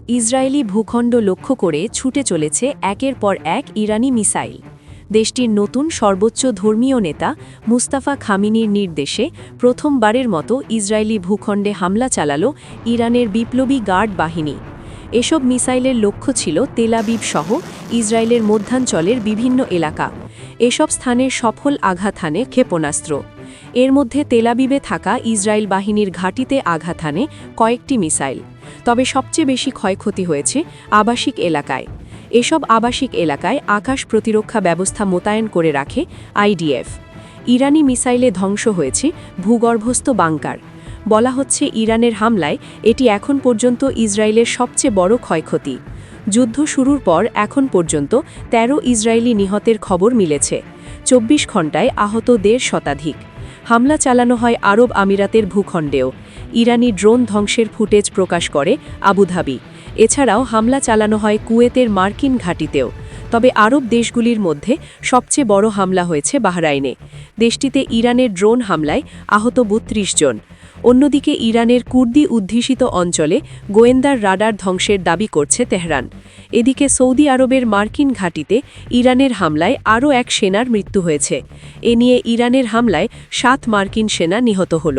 Israeli ভূখণ্ড লক্ষ্য করে ছুটে চলেছে একের পর এক ইরানি মিসাইল। দেশটির নতুন সর্বোচ্চ ধর্মীয় নেতা মুস্তাফা খামিনির নির্দেশে প্রথমবারের মতো ইসরায়েলি ভূখণ্ডে হামলা চালাল ইরানের বিপ্লবী গার্ড বাহিনী। এসব মিসাইলের লক্ষ্য ছিল তেল আবিব সহ ইসরায়েলের মধ্যাঞ্চলের বিভিন্ন এলাকা। এসব স্থানের সফল আঘাত হানে ক্ষেপণাস্ত্র। এর মধ্যে তেল আবিবে থাকা ইসরায়েল বাহিনীর ঘাঁটিতে আঘাত হানে কয়েকটি মিসাইল। তবে সবচেয়ে বেশি ক্ষয়ক্ষতি হয়েছে আবাসিক এলাকায়। এসব আবাসিক এলাকায় আকাশ প্রতিরক্ষা ব্যবস্থা মোতায়েন করে রাখে আইডিএফ। ইরানি মিসাইলে ধ্বংস হয়েছে ভূগর্ভস্থ বাংকার। বলা হচ্ছে ইরানের হামলায় এটি এখন পর্যন্ত ইসরায়েলের সবচেয়ে বড় ক্ষয়ক্ষতি। যুদ্ধ শুরুর পর এখন পর্যন্ত ১৩ ইসরায়েলি নিহতের খবর মিলেছে। ২৪ ঘণ্টায় আহত ১.৫ শতাধিক। হামলা চালানো হয় আরব আমিরাতের ভূখণ্ডেও। ইরানি ড্রোন ধ্বংসের ফুটেজ প্রকাশ করে আবুধাবি। এছাড়াও হামলা চালানো হয় কুয়েতের মার্কিন ঘাঁটিতেও। তবে আরব দেশগুলির মধ্যে সবচেয়ে বড় হামলা হয়েছে বাহরাইনে। দেশটিতে ইরানের ড্রোন হামলায় আহত ৩২ জন। অন্যদিকে ইরানের কুর্দি অধ্যুষিত অঞ্চলে গোয়েন্দার রাডার ধ্বংসের দাবি করছে তেহরান। এদিকে সৌদি আরবের মার্কিন ঘাঁটিতে ইরানের হামলায় আরও এক সেনার মৃত্যু হয়েছে। এ নিয়ে ইরানের হামলায় ৭ মার্কিন সেনা নিহত হল।